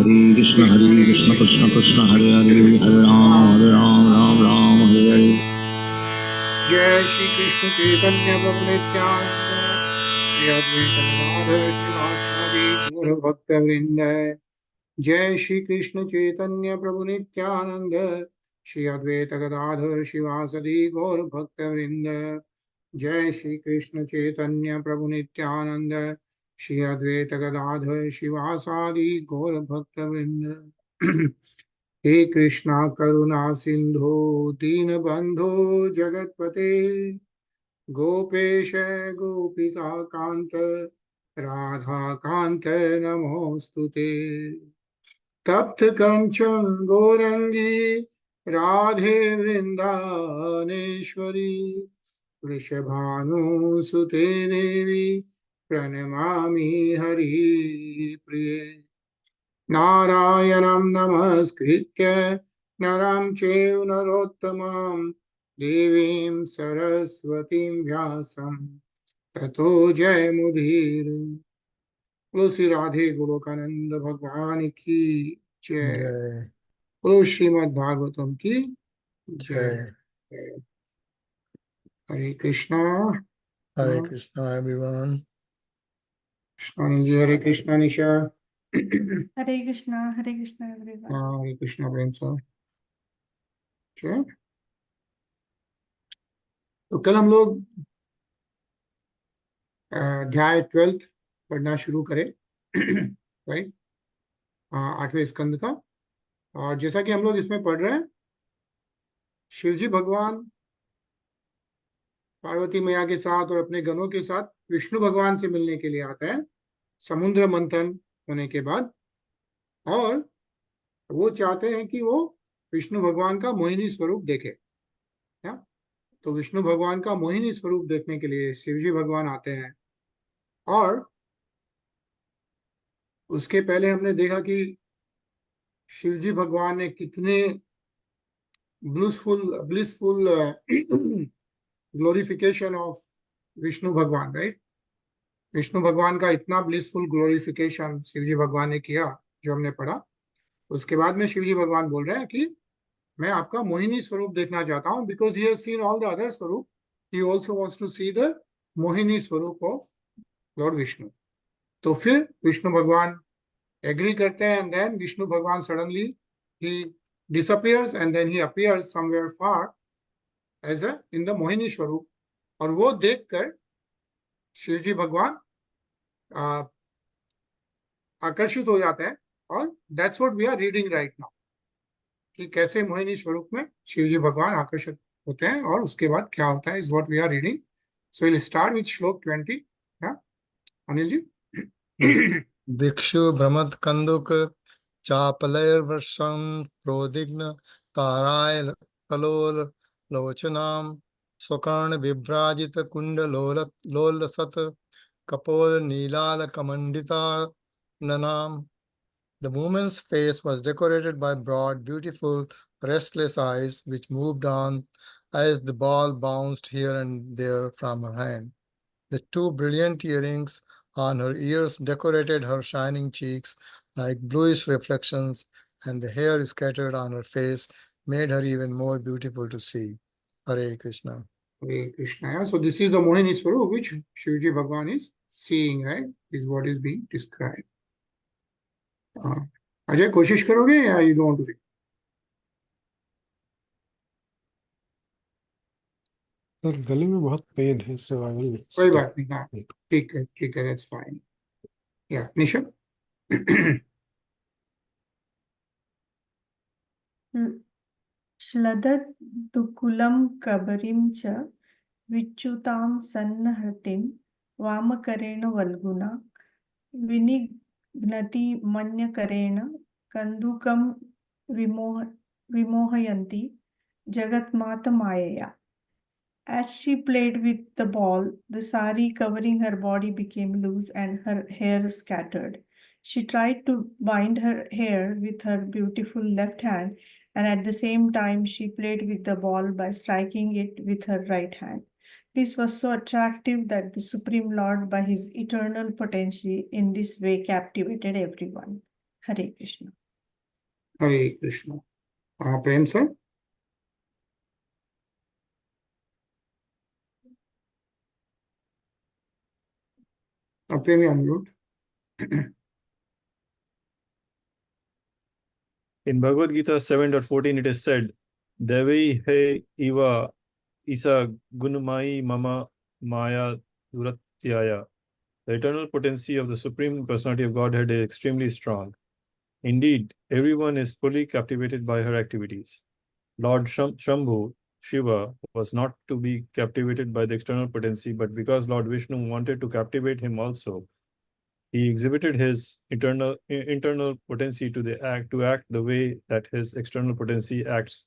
Krishna Krishna Krishna Hare Hare Hare Ram Ram Hare Hare. Jai Shri Krishna Chaitanya Prabhu Nityananda Shri Advaita Gadadhar Srivasadi Gaura Bhakta Vrinda. Jai Shri Krishna Chaitanya Prabhu Nityananda Shri Advaita Gadadhar Srivasadi Gaura Bhakta Vrinda. Jai Shri Krishna Chaitanya Prabhu Nityananda Shri Advaita Gadadhar Srivasadi Gaura Bhakta Vrinda. हे कृष्णा करुणा सिंधु दीनबंधो जगतपते गोपेश गोपिका कांत राधा कांत नमोस्तुते तप्त कंचन गौरंगी राधे वृंदावनेश्वरी वृषभानुसुते देवी प्रणमामि हरि प्रिये नारायणं नमस्कृत्य नरं चैव नरोत्तमं देवीं सरस्वतीं व्यासं ततो जयमुदीर। बोलो श्री राधे गोलोकानंद भगवान की जय। बोलो श्रीमद् भागवतम की जय। हरे कृष्णा everyone. कृष्णा जी हरे कृष्णा निशा। हरे कृष्णा एवरीवन। हरे कृष्णा प्रेम सर। तो कल हम लोग अध्याय 12 पढ़ना शुरू करें, राइट, 8वें स्कंद का। और जैसा कि हम लोग इसमें पढ़ रहे हैं, शिवजी भगवान पार्वती मैया के साथ और अपने गणों के साथ विष्णु भगवान से मिलने के लिए आते हैं समुद्र मंथन होने के बाद, और वो चाहते हैं कि वो विष्णु भगवान का मोहिनी स्वरूप देखे। तो विष्णु भगवान का मोहिनी स्वरूप देखने के लिए शिवजी भगवान आते हैं। और उसके पहले हमने देखा कि शिवजी भगवान ने कितने ब्लिसफुल ग्लोरिफिकेशन ऑफ विष्णु भगवान, राइट। विष्णु भगवान का इतना ब्लिसफुल ग्लोरिफिकेशन शिवजी भगवान ने किया जो हमने पढ़ा। उसके बाद में शिवजी भगवान बोल रहे हैं कि मैं आपका मोहिनी स्वरूप देखना चाहता हूं, because he has seen all the other स्वरूप, he also wants to see the Mohini स्वरूप ऑफ लॉर्ड विष्णु। तो फिर विष्णु भगवान एग्री करते हैं, एंड देन विष्णु भगवान suddenly he disappears and then he appears somewhere far as in the Mohini स्वरूप। और वो देखकर शिवजी भगवान आकर्षित हो जाते हैं। और that's what we are reading right now, कि कैसे मोहिनी स्वरूप में शिवजी भगवान आकर्षित होते हैं और उसके बाद क्या होता है, is what we are reading. So we'll start with श्लोक 20. अनिल जी। दिक्षु भ्रमत कंदुक चापलैर्वर्षं प्रोदिग्न ताराय कलोल लोचनाम स्वकर्ण विभ्राजित कुंडलोलसत कपोल नीलाल कमंडिता ननाम. The woman's face was decorated by broad, beautiful, restless eyes which moved on as the ball bounced here and there from her hand. The two brilliant earrings on her ears decorated her shining cheeks like bluish reflections, and the hair scattered on her face made her even more beautiful to see. Hare Krishna. Hare Krishna. Yeah? So this is the Mohini Swarup which Shivji Bhagwan is seeing, right? Is what is being described. Ajay कोशिश करोगे या you don't want to read? Sir गले में बहुत pen है, so I will कोई बात नहीं, हाँ ठीक है, that's fine. Yeah, निशा। श्लदद्दुकुलं कबरीं च विच्युतां सन्नहृतिं वामकरेण वल्गुना विनिघ्नति मन्यकरेण कन्दुकं विमोहयन्ति जगन्माता मायया. As she played with the ball, the sari covering her body became loose and her hair scattered. She tried to bind her hair with her beautiful left hand, and at the same time she played with the ball by striking it with her right hand. This was so attractive that the Supreme Lord, by his eternal potency, in this way captivated everyone. Hare Krishna. Hare Krishna. Prem sir. Prem, you unmute. In Bhagavad Gita 7.14, it is said, Devi he iva isa gunamai mama maya duratyaya. The eternal potency of the Supreme Personality of Godhead is extremely strong. Indeed, everyone is fully captivated by her activities. Lord Shambhu, Shiva, was not to be captivated by the external potency, but because Lord Vishnu wanted to captivate him also, he exhibited his internal potency to act the way that his external potency acts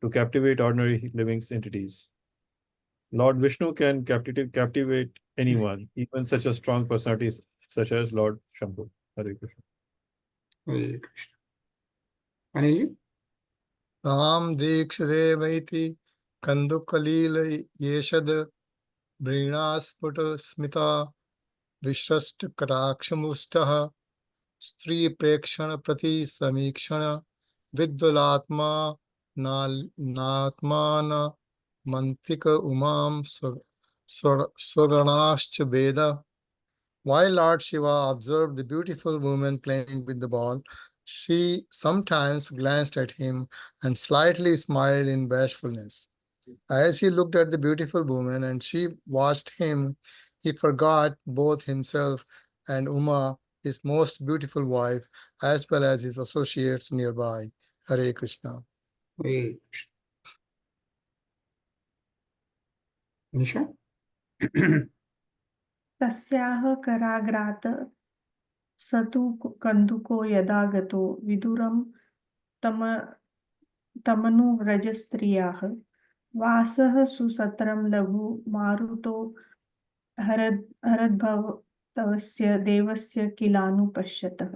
to captivate ordinary living entities. Lord Vishnu can captivate anyone, even such a strong personality such as Lord Shambhu. Hare Krishna. Hare Krishna. Anil? ताम दीक्षते वैति कंदुकलील येषद वृणास्फुट स्मिता विश्रष्ट कटाक्षमुष्टः स्त्री प्रेक्षण प्रति समीक्षण विद्वलात्मा नात्मान मंतिक उमाम स्वगणाश्च वेद. While Lord Shiva observed the beautiful woman playing with the ball, she sometimes glanced at him and slightly smiled in bashfulness. As he looked at the beautiful woman and she watched him, he forgot both himself and Uma, his most beautiful wife, as well as his associates nearby. Hare Krishna. Hare Krishna. Nisha? तस्याः कराग्रात् स तु कन्दुको यदा गतो विदुरं तमनुव्रजस्त्रियाः वासः सुसत्रं लघु मारुतो हरद्भवतस्य देवस्य किलानुपश्यतः.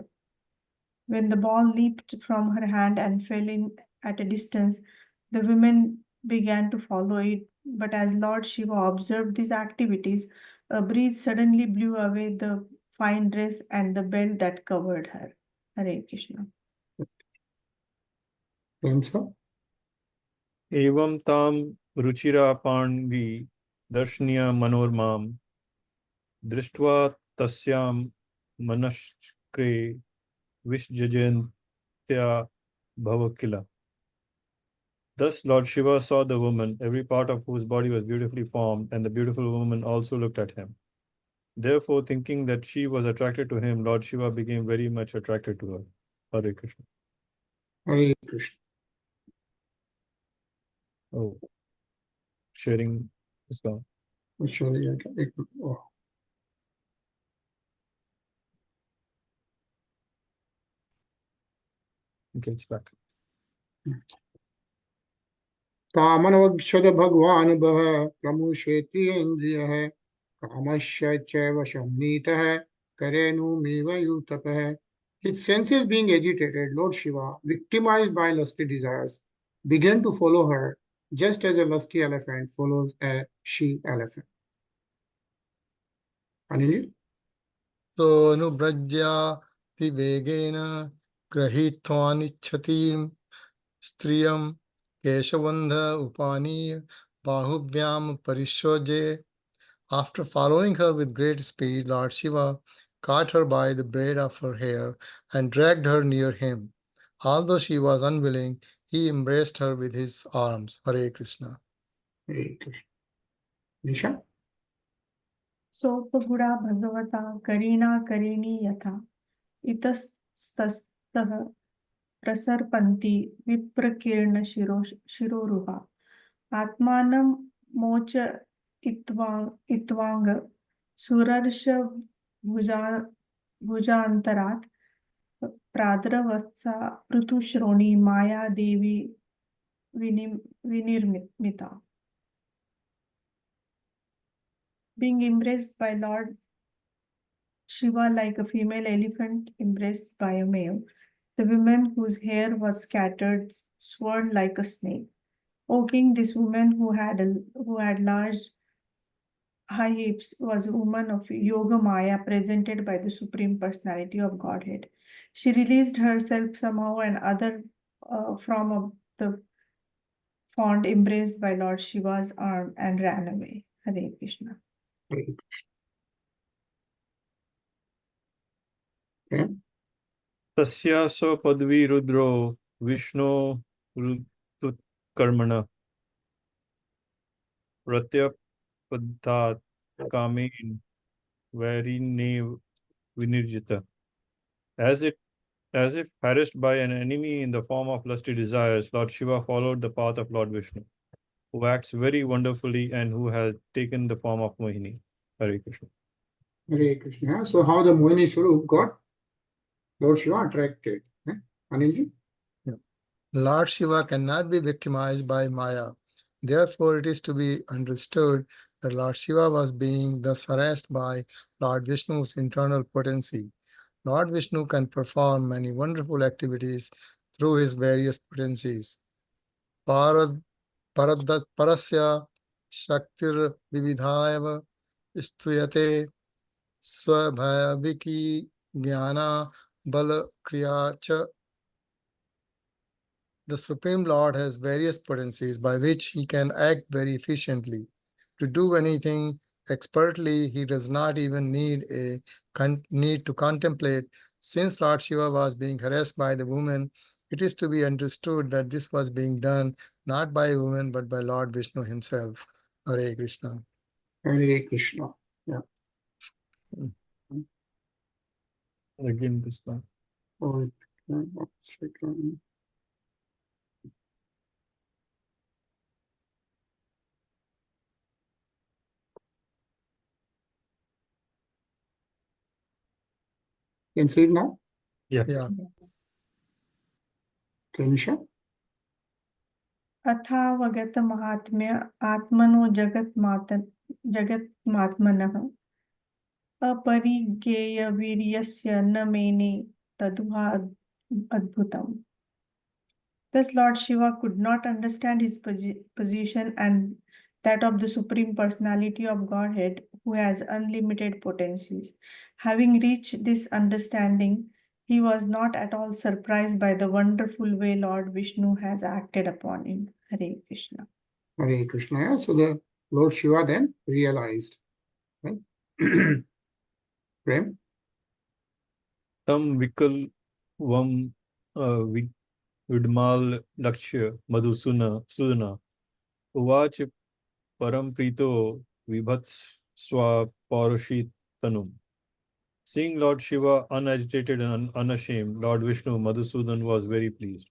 When the ball leaped from her hand and fell in at a distance, the women began to follow it. But as Lord Shiva observed these activities, a breeze suddenly blew away the fine dress and the belt that covered her. Hare Krishna. Prem sir? Evam tam ruchira panvi darshniya manormam drishtva tasyam manashkre vishjajantya bhavakila. Thus Lord Shiva saw the woman, every part of whose body was beautifully formed, and the beautiful woman also looked at him. Therefore, thinking that she was attracted to him, Lord Shiva became very much attracted to her. Hare Krishna. Hare Krishna. Oh, sharing is gone. Sorry, I can. Oh. Okay, it's back. कामनवक्षद भगवान भव प्रमुषेति इंद्रियः कामस्य च वशं नीतः करेणुमिव यूतपः. His senses being agitated, Lord Shiva, victimized by lusty desires, began to follow her, just as a lusty elephant follows a she-elephant. Anil? So nubrajya vivegena grahitvanicchatim striyam keshavandha upani bahuvyam parishoje. After following her with great speed, Lord Shiva caught her by the braid of her hair and dragged her near him. Although she was unwilling, he embraced her with his arms. Hare Krishna. Hare Krishna. Nisha? सोपगुणा भगवता करीणा करीणी यथा इतस्ततः प्रसरपन्ति विप्रकीर्ण शिरोरुहा आत्मानं मोच इत्वांग सुरर्ष भुजान्तरात् प्राद्रवत्सा पृथुश्रोणी माया देवी विनिर्मिता. Being embraced by Lord Shiva like a female elephant embraced by a male, the woman whose hair was scattered swirled like a snake. O king, this woman who had large high hips was a woman of Yoga Maya presented by the Supreme Personality of Godhead. She released herself somehow and other from the font embraced by Lord Shiva's arm and ran away. Hare Krishna. Hare Krishna. Okay. Tasyaso padvi rudro Vishnu karmana Pratya Padhat Kamin Varine Vinirjita. As if harassed by an enemy in the form of lusty desires, Lord Shiva followed the path of Lord Vishnu, who acts very wonderfully and who has taken the form of Mohinī. Hare Krishna. Hare Krishna. So how the Mohinī Swarup got Lord Shiva attracted? Anilji? Lord Shiva cannot be victimized by Maya. Therefore, it is to be understood that Lord Shiva was being thus harassed by Lord Vishnu's internal potency. Lord Vishnu can perform many wonderful activities through his various potencies. Parasya Shaktir Vividhayava Stuyate Swabhaviki Jnana Bala Kriya Cha. The Supreme Lord has various potencies by which he can act very efficiently. To do anything expertly, he does not even need to contemplate. Since Lord Shiva was being harassed by the woman, it is to be understood that this was being done not by a woman but by Lord Vishnu himself. Hare Krishna. Hare Krishna. Yeah. Again, this one. Oh, can you see it now? Yeah. Can you show? अथावगत महात्म्य आत्मनो जगत्मात्मनः अपरिज्ञेय वीर्यस्य न मेने तदुहा अद्भुतम्. Thus Lord Shiva could not understand his position and that of the Supreme Personality of Godhead, who has unlimited potencies. Having reached this understanding, he was not at all surprised by the wonderful way Lord Vishnu has acted upon him. Hare Krishna. Hare Krishna. Yeah. So the Lord Shiva then realized. Right? Prem? Tam Vikal Vam Vidmal Lakshya Madhusudana Uvach Paramprito Vibhats Swa Paurushi Tanum. Seeing Lord Shiva unagitated and unashamed, Lord Vishnu Madhusudan was very pleased.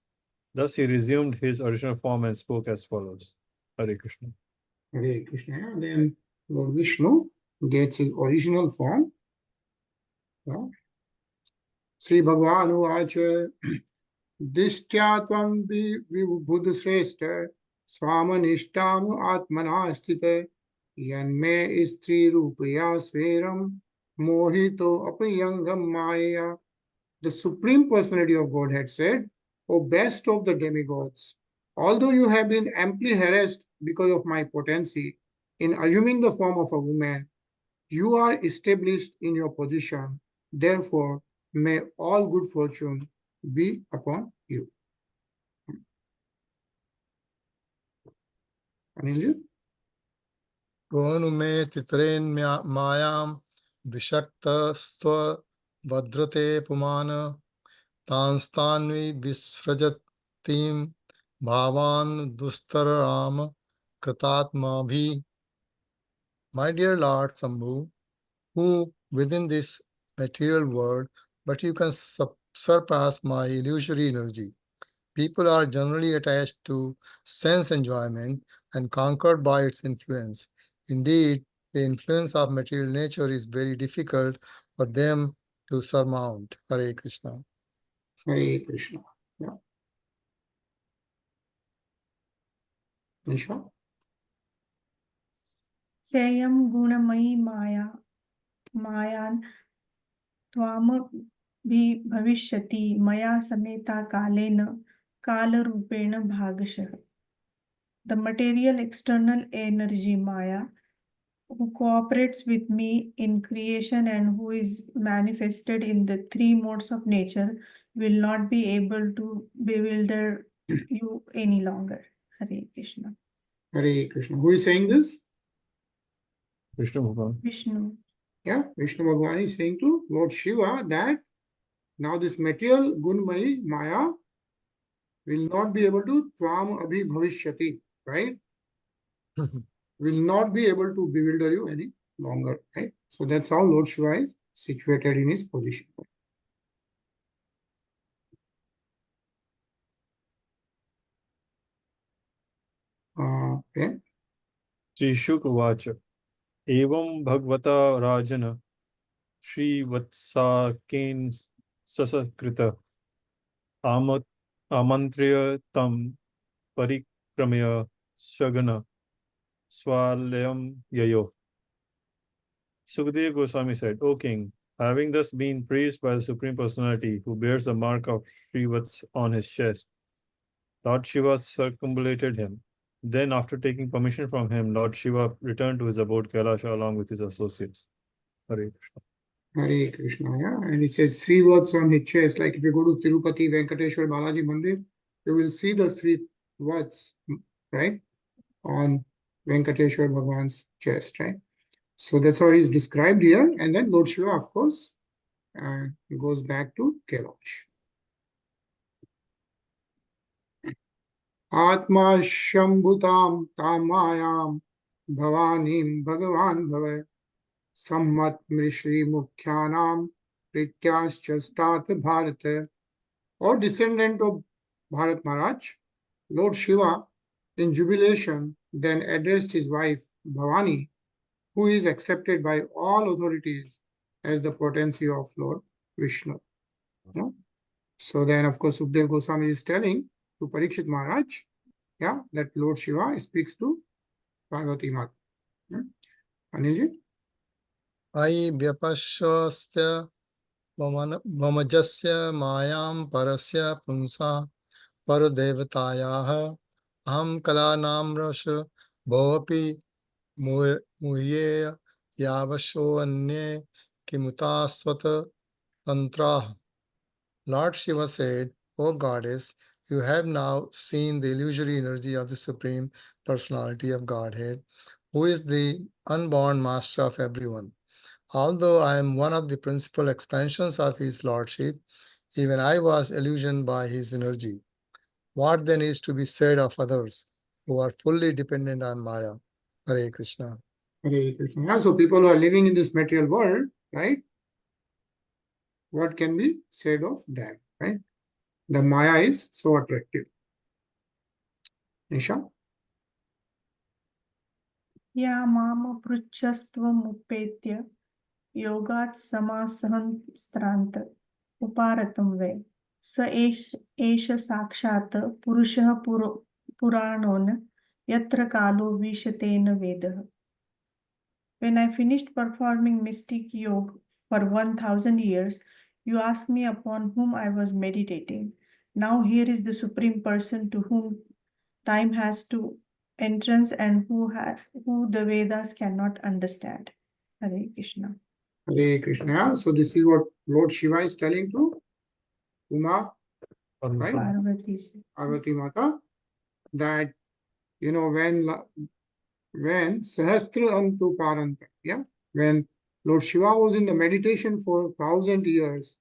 Thus he resumed his original form and spoke as follows. Hare Krishna. Hare Krishna. And then Lord Vishnu gets his original form. Sri Bhagavan Uvacha Dishtya Tvam Vibhuddha Shrestha Swamanishtam Atmana Sthite Yanme Istri Rupaya Sveram Mohito Apayangam Maya. The Supreme Personality of Godhead said, O best of the demigods, although you have been amply harassed because of my potency in assuming the form of a woman, you are established in your position. Therefore, may all good fortune be upon you. Anilji? Konu me titren mayam vishakta stva vadrate pumana tanstanvi visrajatim bhavan dustaram kritatma bhi. My dear Lord Sambhu, who within this material world, but you can surpass my illusory energy. People are generally attached to sense enjoyment and conquered by its influence. Indeed, the influence of material nature is very difficult for them to surmount. Hare Krishna. Hare Krishna. Yeah. Nisha? Seyam gunamayi mayan त्वाम भी भविष्यति मया समेता कालेन कालरूपेण भागशः. The material external energy Maya who cooperates with me in creation and who is manifested in the three modes of nature will not be able to bewilder you any longer. Hare Krishna. Hare Krishna. Who is saying this? Krishna Bhagavan. Vishnu. Yeah, Vishnu Bhagwan is saying to Lord Shiva that now this material Gunmayi Maya will not be able to Tvam Abhi Bhavishyati, right? Will not be able to bewilder you any longer, right? So that's how Lord Shiva is situated in his position. Okay. Sri Shukavacha. Evam Bhagavata Rajana Shri Vatsaken Sasakrita Amantriya Tam Parikramya Shagana Swalayam Yayo. Sukadeva Goswami said, O king, having thus been praised by the Supreme Personality who bears the mark of Srivats on his chest, Lord Shiva circumambulated him. Then, after taking permission from him, Lord Shiva returned to his abode Kailasha along with his associates. Hare Krishna. Hare Krishna, yeah. And it says three words on his chest. Like if you go to Tirupati, Venkateshwar, Balaji Mandir, you will see the three words, right, on Venkateshwar Bhagwan's chest, right? So that's how he's described here. And then Lord Shiva, of course, goes back to Kailash. Atma Shambhutam Tamayam Bhavanim Bhagavan Bhava Sammat Mrishri Mukhyanam Prityaschastat Bharata. Or descendant of Bharat Maharaj, Lord Shiva, in jubilation, then addressed his wife Bhavani, who is accepted by all authorities as the potency of Lord Vishnu. Yeah? So then, of course, Sukadeva Goswami is telling to Parikshit Maharaj, yeah, that Lord Shiva speaks to Parvati Mata. Yeah? Anilji? Ai vyapashasya vamajasya mayam parasya punsa paradevatayah aham kalanam rasha bhovapi muhye yavasho anye kimutasvata tantrah. Lord Shiva said, O goddess, you have now seen the illusory energy of the Supreme Personality of Godhead, who is the unborn master of everyone. Although I am one of the principal expansions of his lordship, even I was illusioned by his energy. What then is to be said of others who are fully dependent on Maya? Hare Krishna. Hare Krishna. Yeah, so people who are living in this material world, right? What can be said of them, right? The Maya is so attractive. Nisha? Ya mama pruchastvam yogat samasahan stranta uparatam ve sa esha sakshat purushah puranon yatra kalo vishatena vedah. When I finished performing mystic yoga for 1000 years, you asked me upon whom I was meditating. Now here is the Supreme Person to whom time has to entrance and who the Vedas cannot understand. Hare Krishna. Hare Krishna. Yeah, so this is what Lord Shiva is telling to Uma, right? Parvati Mata, that, you know, when Sahastra Antu Paranta, yeah, when Lord Shiva was in the meditation for 1000 years,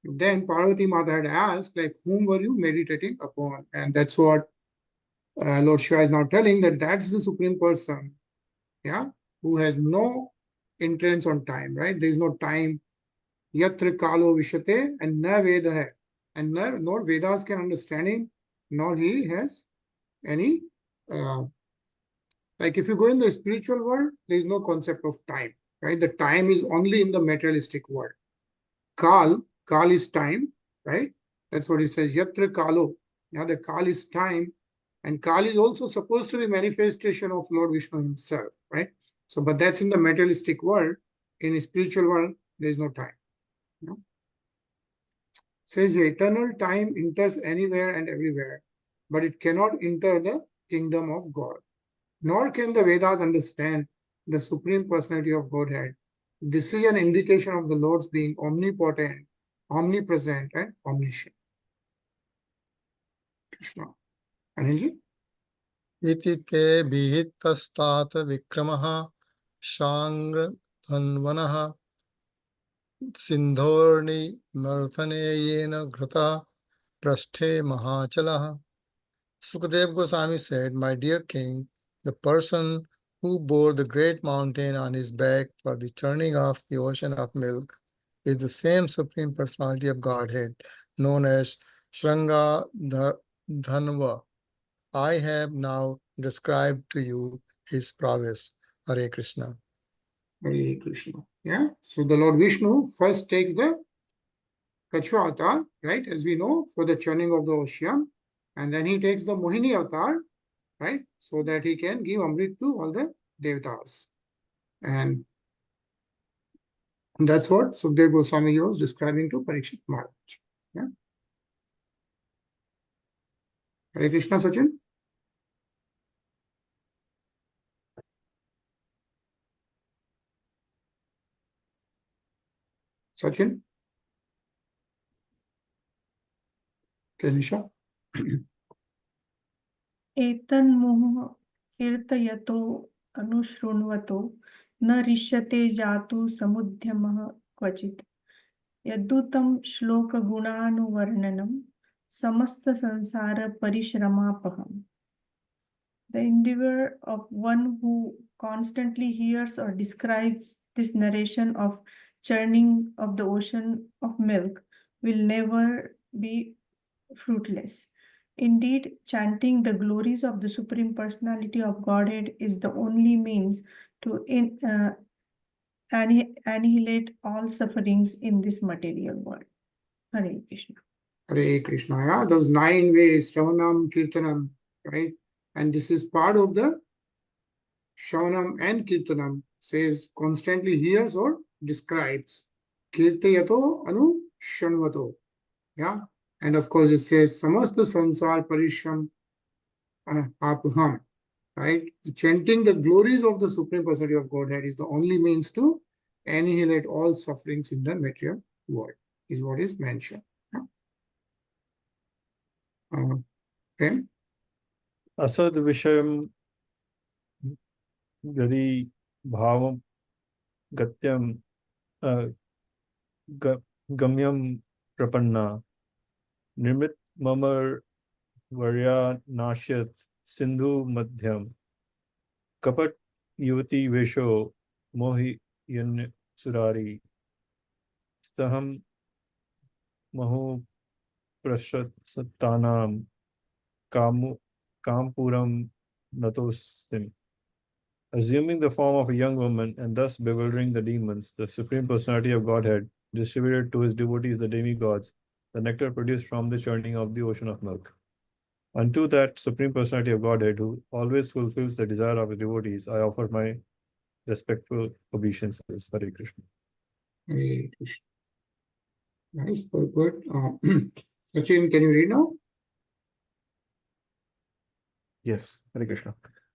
then Parvati Mata had asked, like, whom were you meditating upon? And that's what Lord Shiva is now telling, that that's the Supreme Person, yeah, who has no entrance on time, right? There is no time. Yatra kalo vishate and na veda hai. And nor Vedas can understanding, nor he has any, like if you go in the spiritual world, there is no concept of time, right? The time is only in the materialistic world. Kal is time, right? That's what it says, yatra kalo. Yeah, the Kal is time. And Kal is also supposed to be manifestation of Lord Vishnu himself, right? So, but that's in the materialistic world. In the spiritual world, there is no time. No? Says eternal time enters anywhere and everywhere, but it cannot enter the kingdom of God. Nor can the Vedas understand the Supreme Personality of Godhead, this is an indication of the Lord's being omnipotent, omnipresent, and omniscient. Krishna. Anilji? इति ते विहितस्तात विक्रमः शाङ्गधन्वनः सिन्धोर्णिमर्थने येन घृतः पृष्ठे महाचलः. Sukadeva Goswami said, "My dear king, the person who bore the great mountain on his back for the churning of the ocean of milk is the same Supreme Personality of Godhead known as Shrangadhanva. I have now described to you his prowess." Hare Krishna. Hare Krishna. Yeah. So the Lord Vishnu first takes the Kachwa avatar, right? As we know, for the churning of the ocean. And then he takes the Mohinī avatar, right? So that he can give Amrit to all the Devatas. And that's what Sukadeva Goswami was describing to Parikshit Maharaj. Yeah. Hare Krishna, Sachin. Sachin. Kenisha. एतन्मुहुः कीर्तयतो अनुशृण्वतो न रिष्यते जातु समुद्यमः क्वचित् यद्दूतं श्लोकगुणानुवर्णनं समस्तसंसारपरिश्रमापहम्. The endeavor of one who constantly hears or describes this narration of churning of the ocean of milk will never be fruitless. Indeed, chanting the glories of the Supreme Personality of Godhead is the only means to annihilate all sufferings in this material world. Hare Krishna. Hare Krishna. Yeah, those 9 ways, Shravanam, Kirtanam, right? And this is part of the Shravanam and Kirtanam, says constantly hears or describes. Kirtayato anu shanvato. Yeah. And of course it says Samasta Sansar Parishram Apuham. Right? Chanting the glories of the Supreme Personality of Godhead is the only means to annihilate all sufferings in the material world, is what is mentioned. Okay. Asad Vishayam Gari Bhavam Gatyam Gamyam Prapanna Nirmit Mamar Varya Nashyat Sindhu Madhyam Kapat Yuvati Vesho Mohi Yan Surari Staham Mahu Prashat Satanam Kampuram Natosim. Assuming the form of a young woman and thus bewildering the demons, the Supreme Personality of Godhead distributed to his devotees, the demigods, the nectar produced from the churning of the ocean of milk. Unto that Supreme Personality of Godhead, who always fulfills the desire of his devotees, I offer my respectful obeisances. Hare Krishna. Hare Krishna. Nice, good. Sachin, can you read now? Yes, Hare Krishna.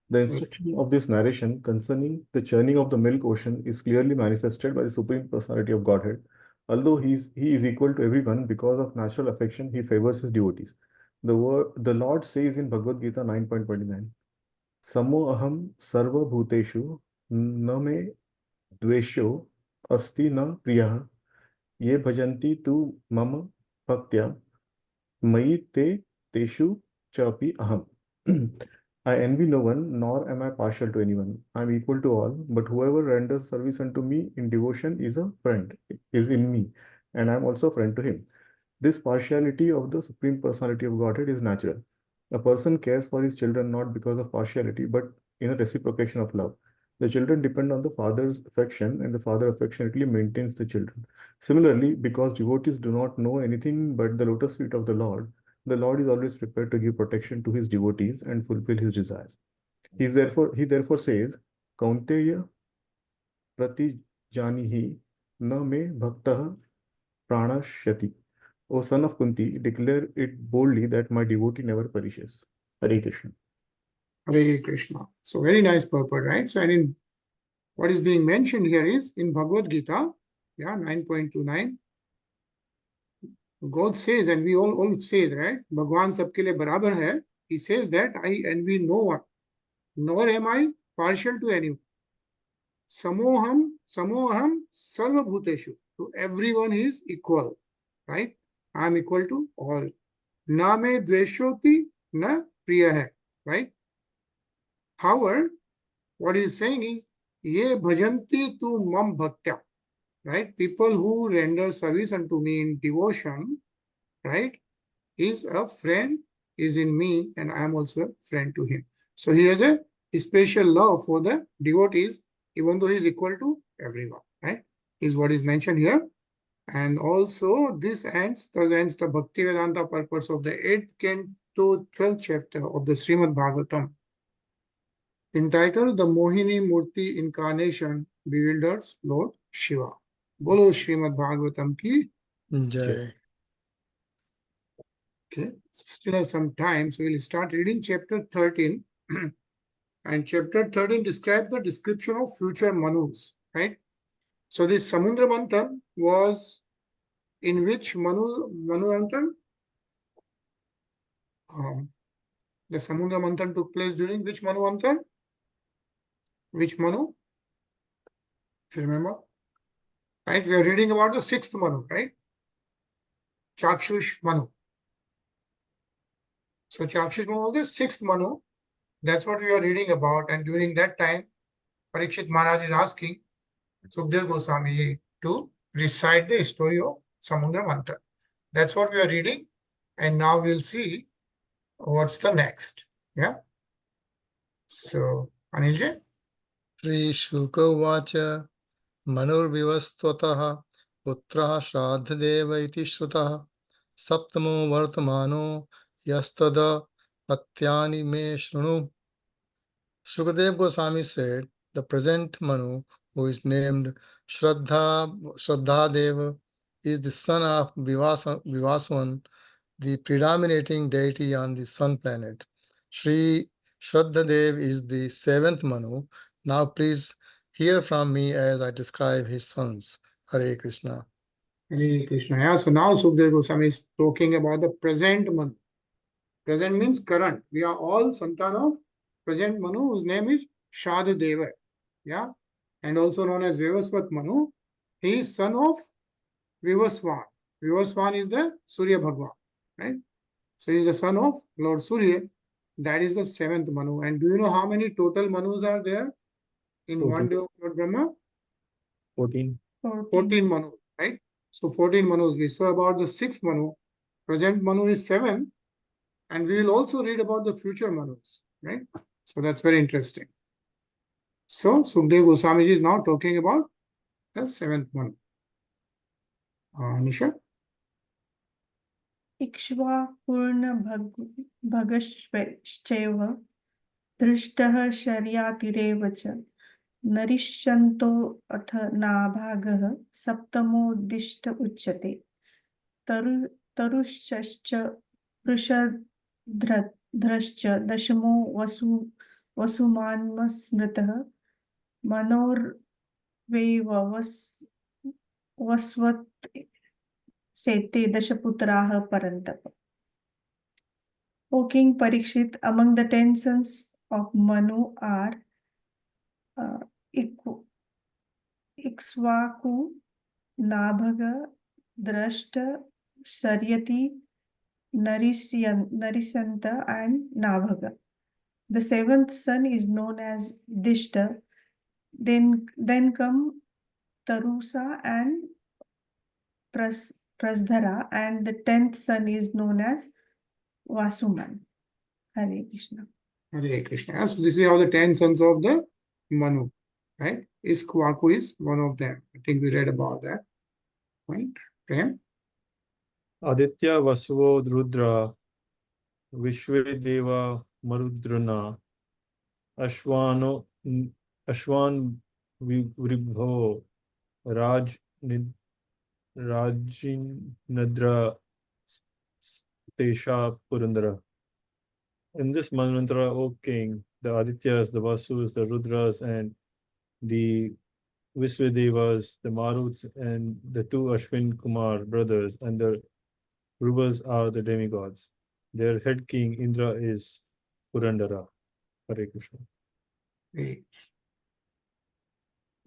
The instruction of this narration concerning the churning of the milk ocean is clearly manifested by the Supreme Personality of Godhead. Although he is equal to everyone because of natural affection, he favors his devotees. The Lord says in Bhagavad Gita 9.29, Samo aham sarva bhuteshu na me dvesho asti na priyah ye bhajanti tu mama bhaktya mai te teshu chapi aham. I envy no one, nor am I partial to anyone. I am equal to all, but whoever renders service unto me in devotion is a friend, is in me, and I am also a friend to him. This partiality of the Supreme Personality of Godhead is natural. A person cares for his children not because of partiality, but in a reciprocation of love. The children depend on the father's affection, and the father affectionately maintains the children. Similarly, because devotees do not know anything but the lotus feet of the Lord is always prepared to give protection to his devotees and fulfill his desires. He therefore says, Kaunteya prati janihi na me bhaktah pranashyati. O son of Kunti, declare it boldly that my devotee never perishes. Hare Krishna. Hare Krishna. So very nice purport, right? So I mean, what is being mentioned here is in Bhagavad Gita, 9.29. God says, and we all say, right? Bhagwan sabke liye barabar hai. He says that I envy no one, nor am I partial to anyone. Samoham sarva bhuteshu. To everyone he is equal, right? I am equal to all. Na me dveshoti na priya hai, right? However, what he is saying is, ye bhajanti tu mam bhaktya, right? People who render service unto me in devotion, right, is a friend, is in me, and I am also a friend to him. So he has a special love for the devotees, even though he is equal to everyone, right? Is what is mentioned here. And also this ends the Bhakti Vedanta purpose of the 8th canto 12th chapter of the Srimad Bhagavatam, entitled the Mohinī-mūrti Incarnation, Bewilders, Lord Shiva. Bolo Srimad Bhagavatam ki Jai. Okay, still have some time, so we'll start reading chapter 13. And chapter 13 describes the description of future Manus, right? So this Samudra Manthan was in which Manu Manthan? The Samudra Manthan took place during which Manu Manthan? Which Manu? If you remember. Right, we are reading about the 6th Manu, right? Chakshush Manu. So Chakshush Manu was the 6th Manu. That's what we are reading about. And during that time, Parikshit Maharaj is asking Sukadeva Goswami to recite the story of Samudra Manthan. That's what we are reading. And now we'll see what's the next. Yeah. So, Anilji? Shri Shuka Uvacha Manurvivastvataha Putraha Shraddhadeva iti Shrutaha Saptamo Vartamano Yastada Atyani Me Shrunu. Shukadev Goswami said, the present Manu, who is named Shraddhadeva, is the son of Vivaswan, the predominating deity on the sun planet. Sri Shraddhadev is the 7th Manu. Now please hear from me as I describe his sons. Hare Krishna. Hare Krishna. Yeah, so now Sukadeva Goswami is talking about the present Manu. Present means current. We are all santan of present Manu, whose name is Shraddhadeva. Yeah. And also known as Vivasvat Manu. He is son of Vivaswan. Vivaswan is the Surya Bhagwan. Right? So he is the son of Lord Surya. That is the 7th Manu. And do you know how many total Manus are there in 14. one day of Lord Brahma? 14. 14 Manus, right? So 14 Manus. We saw about the 6th Manu. Present Manu is 7. And we will also read about the future Manus, right? So that's very interesting. So Sukadeva Goswami is now talking about the 7th Manu. Nisha? Ikshvapurna bhagashcheva drishtah sharyatirev cha narishanto ath nabhagah saptamodishta uchyate tarushcha prushadrascha dashamo vasumanmasmritah manorveva vasvat sete dashaputraha parantapa. O King Parikshit, among the 10 sons of Manu are Ikshvaku, Nabhaga, Drashta, Saryati, Narisanta, and Nabhaga. The 7th son is known as Dishta. Then come Tarusa and Prasdhara, and the 10th son is known as Vasuman. Hare Krishna. Hare Krishna. So this is how the 10 sons of the Manu, right? Ikshvaku is one of them. I think we read about that. Right? Prem? Aditya Vasuvo Rudra Vishwe Deva Marudrana Ashwan Vribho Rajinadra Tesha Purandara. In this mantra, O King, the Adityas, the Vasus, the Rudras, and the Viswadevas, the Maruts, and the two Ashwin Kumar brothers, and the Rubas are the demigods. Their head king Indra is Purandara. Hare Krishna. Great.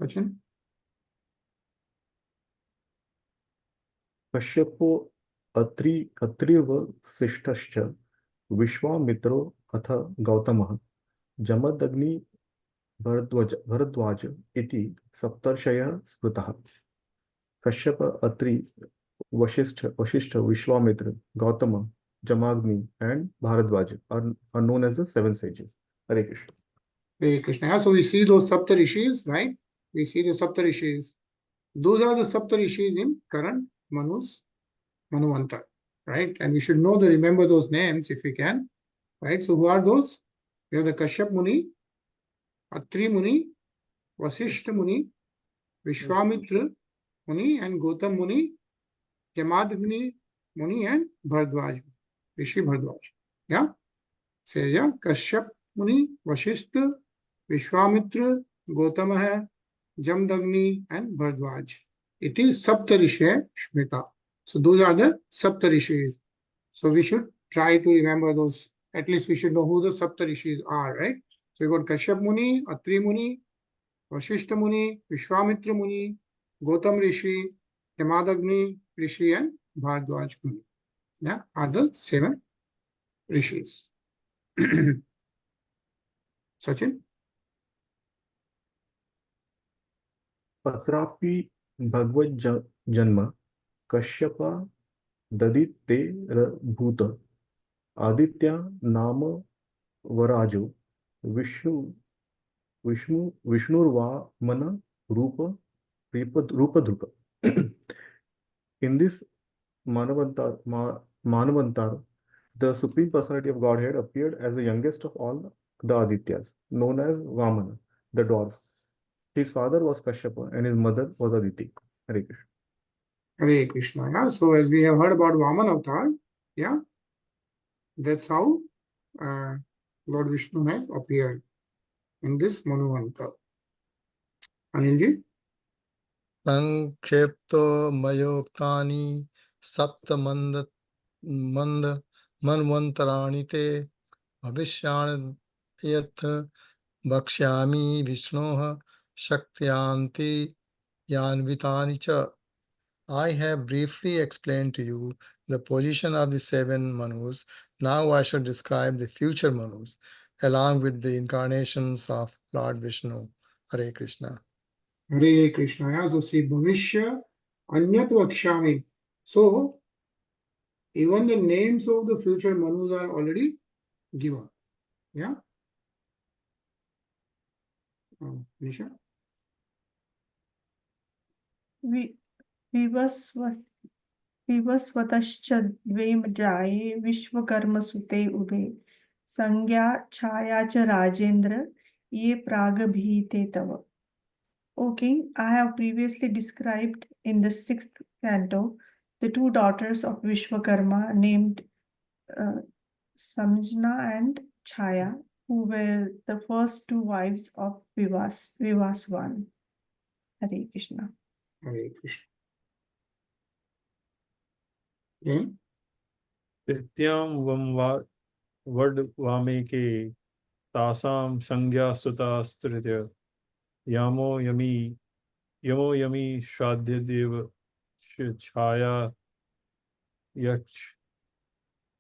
Sachin? कश्यपो अत्रिव शिष्टश्च विश्वामित्रो अथ गौतमः जमदग्नि भरद्वाज इति सप्तर्षयः स्मृतः. Kashyap, Atri, Vashishtha, Vishwamitra, Gautama, Jamagni, and Bharadwaj are known as the seven sages. Hare Krishna. Hare Krishna. Yeah, so we see those Sapta Rishis, right? We see the Sapta Rishis. Those are the Sapta Rishis in current Manuvanta, right? And we should know to remember those names if we can, right? So who are those? We have the Kashyap Muni, Atri Muni, Vasishta Muni, Vishwamitra Muni, and Gautam Muni, Yamadagni Muni, and Bharadwaj, Rishi Bharadwaj. Yeah? So yeah, Kashyap Muni, Vasishta, Vishwamitra, Gautama, Jamdagni, and Bharadwaj. It is Sapta Rishi Shmita. So those are the Sapta Rishis. So we should try to remember those. At least we should know who the Sapta Rishis are, right? So we got Kashyap Muni, Atri Muni, Vasishta Muni, Vishwamitra Muni, Gautam Rishi, Yamadagni Rishi, and Bharadwaj Muni. Yeah, are the seven Rishis. Sachin? Atrapi Bhagavad Janma Kashyapa Dadite Bhuta Aditya Nama Varajo Vishnurva Mana Rupa Drupa. In this Manavantar, the Supreme Personality of Godhead appeared as the youngest of all the Adityas, known as Vamana, the dwarf. His father was Kashyapa and his mother was Aditi. Hare Krishna. Hare Krishna. Yeah. So as we have heard about Vamana Avatar, yeah, that's how Lord Vishnu has appeared in this Manuvanta. Anilji? संक्षेप्तो मयोक्तानि सप्त मन्वन्तराणि ते भविष्याणि यत् वक्ष्यामि विष्णोः शक्त्यान्ति यान्वितानि च. I have briefly explained to you the position of the seven Manus. Now I shall describe the future Manus along with the incarnations of Lord Vishnu. Hare Krishna. Hare Krishna. Yeah. So see Bhavishya Anyat Vakshami. So even the names of the future Manus are already given. Yeah. Nisha? विवस्वतश्च द्वे जाये विश्वकर्मसुते उभे संज्ञा छाया च राजेन्द्र ये प्रागभीते तव. O King, I have previously described in the 6th canto the two daughters of Vishwakarma named Samjna and Chaya, who were the first two wives of Vivasvan. Hare Krishna. Hare Krishna. Okay. Trityam Vamvadvameke Tasam Sangya Sutastritya Yamo Yami Shraddhadev Chaya Yach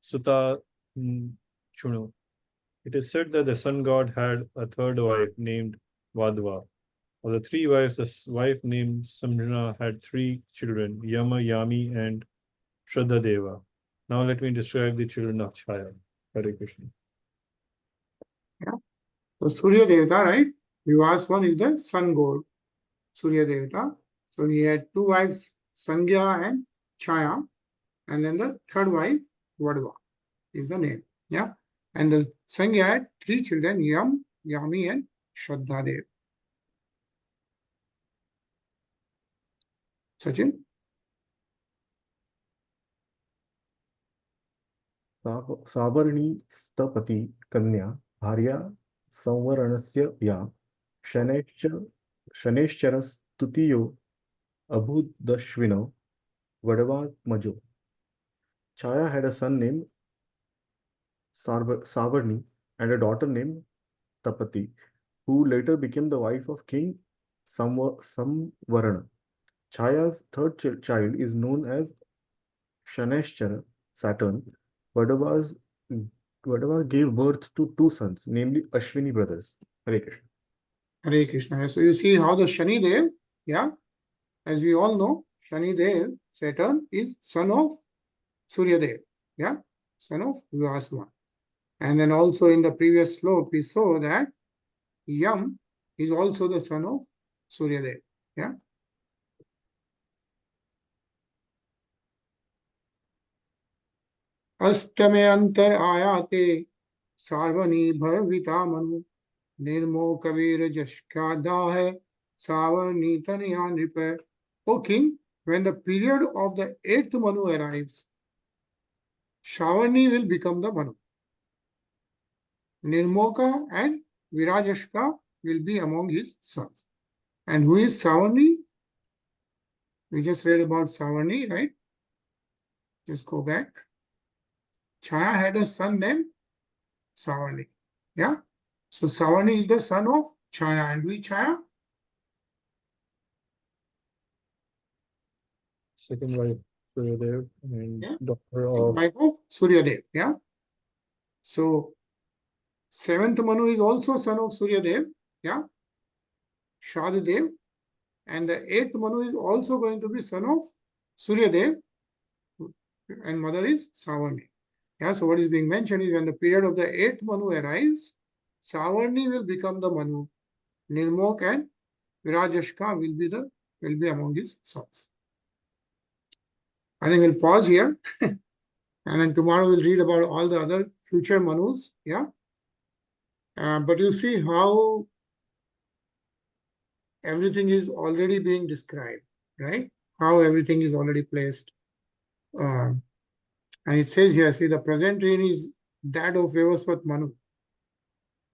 Suta Chunu. It is said that the sun god had a third wife named Vadva. Of the three wives, the wife named Samjana had three children, Yama, Yami, and Shraddhadeva. Now let me describe the children of Chaya. Hare Krishna. Yeah. So Surya Devata, right? Vivasvan is the sun god, Surya Devata. So he had two wives, Sangya and Chaya, and then the third wife, Vadva, is the name. Yeah. And the Sangya had three children, Yam, Yami, and Shraddhadev. Sachin? Savarni स्तपति कन्या भार्या संवरणस्य या शनैश्च Shaneshcharas Tutiyo Abhudashvino Vadava Majo. Chaya had a son named Savarni and a daughter named Tapati, who later became the wife of King Samvarana. Chaya's third child is known as Shaneshchara, Saturn. Vadava gave birth to two sons, namely Ashwini brothers. Hare Krishna. Hare Krishna. So you see how the Shani Dev, yeah, as we all know, Shani Dev, Saturn, is son of Surya Dev, yeah, son of Vyasva. And then also in the previous slope, we saw that Yam is also the son of Surya Dev, yeah. अष्टमे अंतर आयाते सार्वनी भरविता मनु निर्मो कबीर जश का दाह सावर्णी तनया नृप. O king, when the period of the 8th Manu arrives, Savarni will become the Manu. Nirmoka and Virajashka will be among his sons. And who is Savarni? We just read about Savarni, right? Just go back. Chaya had a son named Savarni. Yeah? So Savarni is the son of Chaya. And who is Chaya? Second wife, Suryadev, and Yeah. daughter of Wife of Surya Dev. Yeah? So 7th Manu is also son of Surya Dev. Yeah? Shad Dev. And the 8th Manu is also going to be son of Surya Dev. And mother is Savarni. Yeah, so what is being mentioned is when the period of the 8th Manu arrives, Savarni will become the Manu. Nirmok and Virajashka will be among his sons. I think we'll pause here. And then tomorrow we'll read about all the other future Manus. Yeah. But you see how everything is already being described, right? How everything is already placed. And it says here, see, the present reign is that of Vyavasvat Manu.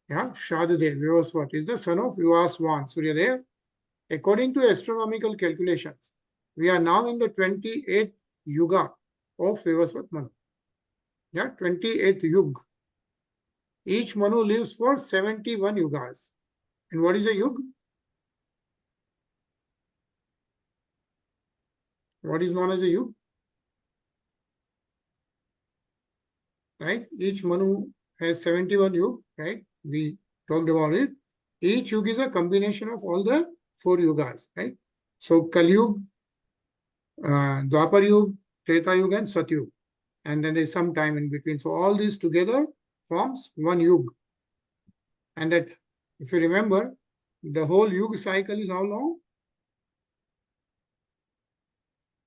Yeah, Shadadev, Vyavasvat, is the son of Vyasvan, Suryadev. According to astronomical calculations, we are now in the 28th Yuga of Vyavasvat Manu. Yeah, 28th Yug. Each Manu lives for 71 Yugas. And what is a Yug? What is known as a Yug? Right? Each Manu has 71 Yug, right? We talked about it. Each Yug is a combination of all the 4 Yugas, right? So Kali Yug, Dwapar Yug, Treta Yug, and Sat Yug. And then there's some time in between. So all these together forms one Yug. And that, if you remember, the whole Yug cycle is how long?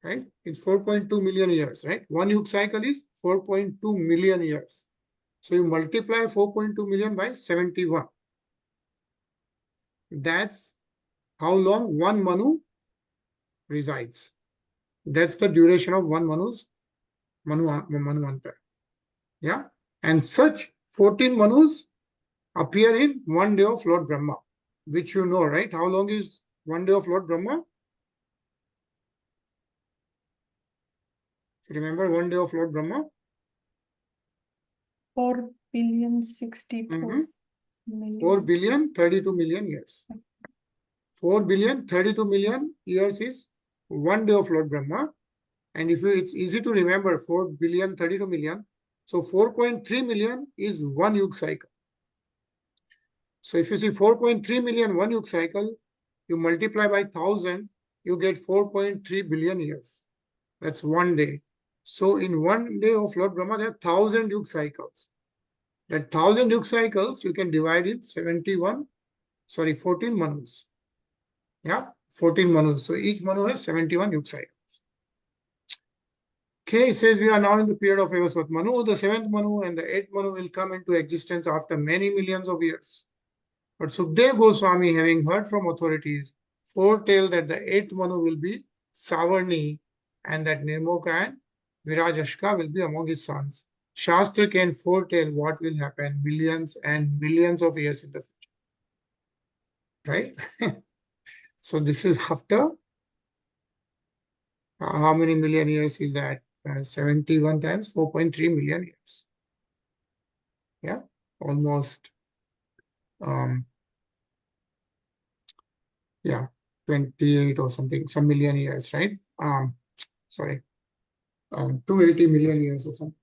Right? It's 4.2 million years, right? One Yug cycle is 4.2 million years. So you multiply 4.2 million by 71. That's how long one Manu resides. That's the duration of one Manu's Manvantara. Yeah? And such 14 Manus appear in one day of Lord Brahma, which you know, right? How long is one day of Lord Brahma? Remember one day of Lord Brahma? 4,064,000,000. 4,032 million years. 4,032 million years is one day of Lord Brahma. And if it's easy to remember 4,032 million, so 4.3 million is one Yug cycle. So if you see 4.3 million one Yug cycle, you multiply by 1,000, you get 4.3 billion years. That's one day. So in one day of Lord Brahma, there are 1,000 Yug cycles. That 1,000 Yug cycles, you can divide in 14 Manus. Yeah, 14 Manus. So each Manu has 71 Yug cycles. Okay, it says we are now in the period of Vyavasvat Manu. The 7th Manu and the 8th Manu will come into existence after many millions of years. But Sukdev Goswami, having heard from authorities, foretell that the 8th Manu will be Savarni and that Nirmoka and Virajashka will be among his sons. Shastra can foretell what will happen millions and millions of years in the future. Right? So this is after how many million years is that? 71 times 4.3 million years. Yeah, almost 28 or something, some million years, right? Sorry, 280 million years or something,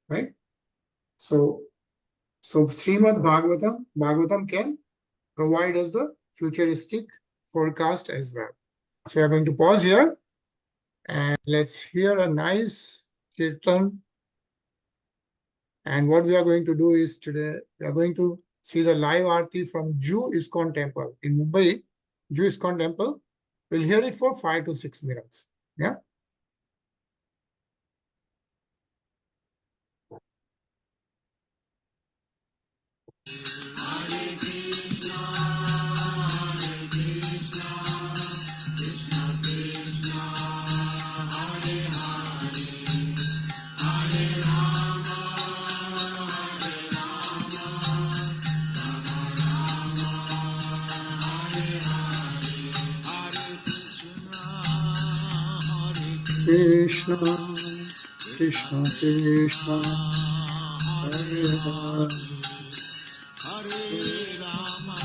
right? So Srimad Bhagavatam can provide us the futuristic forecast as well. So we are going to pause here and let's hear a nice kirtan. And what we are going to do is today, we are going to see the live aarti from Jew ISKCON temple in Mumbai, Jew ISKCON temple. We'll hear it for 5 to 6 minutes. Yeah. Krishna, Krishna, Krishna, Hare Hare, Hare Rama,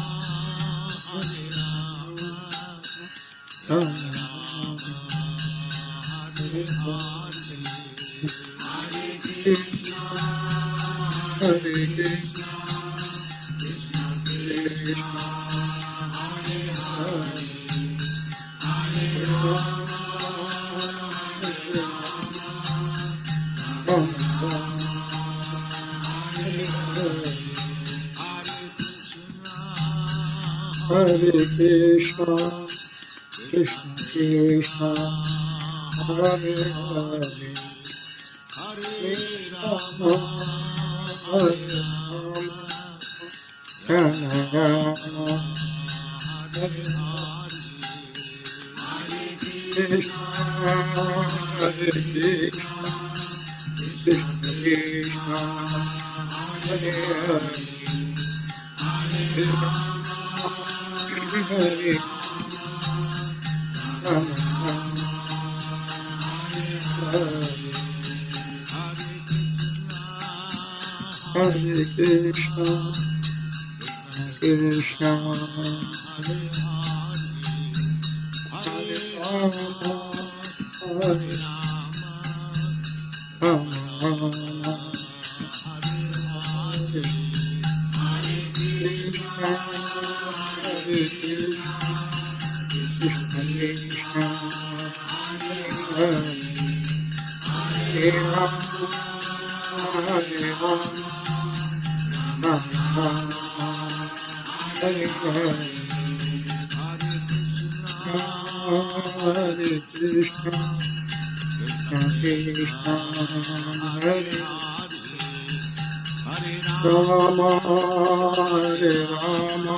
Hare Rama, Rama Rama, Hare Hare, Hare Krishna, Hare Krishna, Krishna Krishna, Hare Hare, Hare Rama. Hare Krishna, Krishna Krishna, Hare Hare, Hare Rama, Hare Rama, Rama Rama, Hare Hare, Hare Krishna, Hare Krishna, Krishna Krishna, Hare Hare, Hare Rama. Hare Rama, Hare Krishna, Krishna, Hare Rama, Hare Rama, Hare Krishna, Krishna Krishna, Hare Rama, Hare Rama, Rama Rama, Hare Hare, Hare Krishna, Krishna Krishna, Hare Rama, Hare Rama,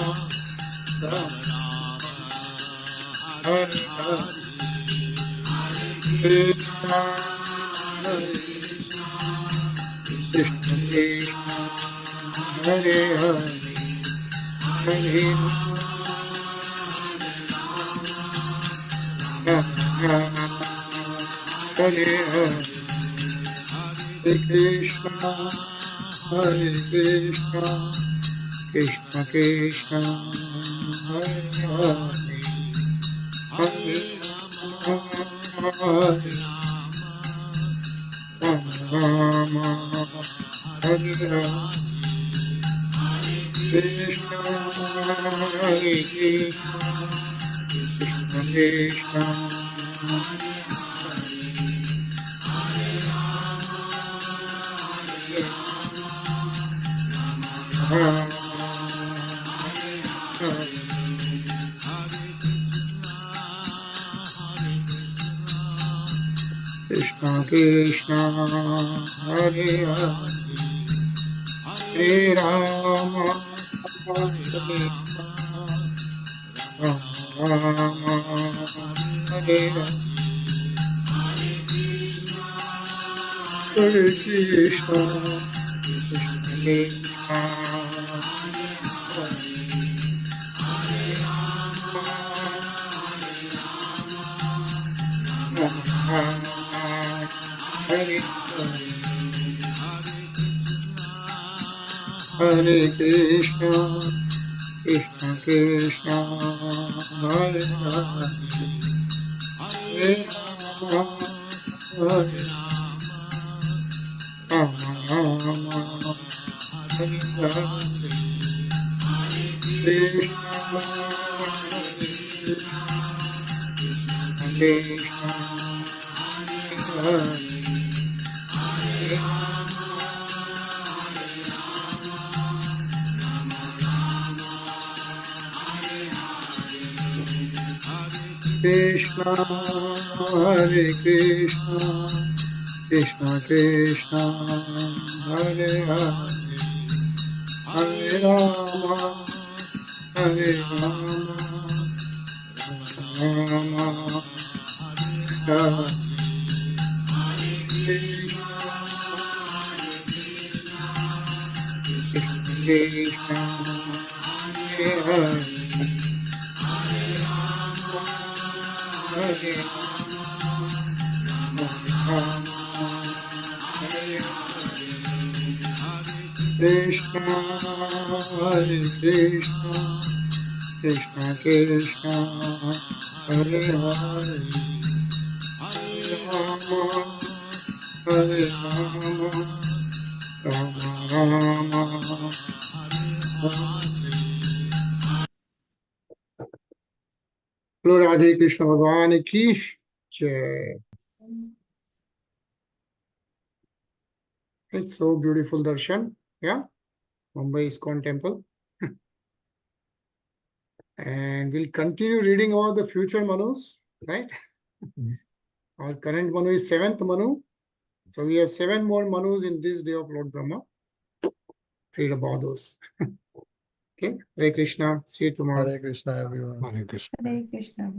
Hare Hare, Krishna, Hare Krishna, Krishna, Hare Hare, Hare Rama, Hare Hare, Krishna, Hare Krishna, Krishna Krishna, Hare Hare, Hare Rama, Rama, Hare Hare, Krishna, Hare Krishna, Krishna Krishna, Rama, Krishna Krishna, Hare Hare, Hare Rama, Hare Rama, Hare Hare, Hare Krishna, Krishna Krishna, Hare Hare Hare Krishna, Krishna Krishna, Hare Hare, Hare Rama, Rama Rama, Hare Hare, Krishna Krishna, Hare Hare, Krishna Hare Krishna, Krishna Krishna, Hare Hare, Hare Rama, Hare Rama, Rama Hare Hare, Krishna Krishna, Hare Hare, Hare Krishna Hare Krishna, Krishna Krishna, Hare Hare, Hare Rama, Hare Rama, Rama Rama, Lord Radhe Krishna Bhagwan ki jai. It's so beautiful darshan, yeah, Mumbai ISKCON temple. And we'll continue reading about the future Manus, right? Our current Manu is 7th Manu. So we have 7 more Manus in this day of Lord Brahma. Read about those. Okay, Hare Krishna. See you tomorrow. Hare Krishna, everyone. Hare Krishna. Hare Krishna.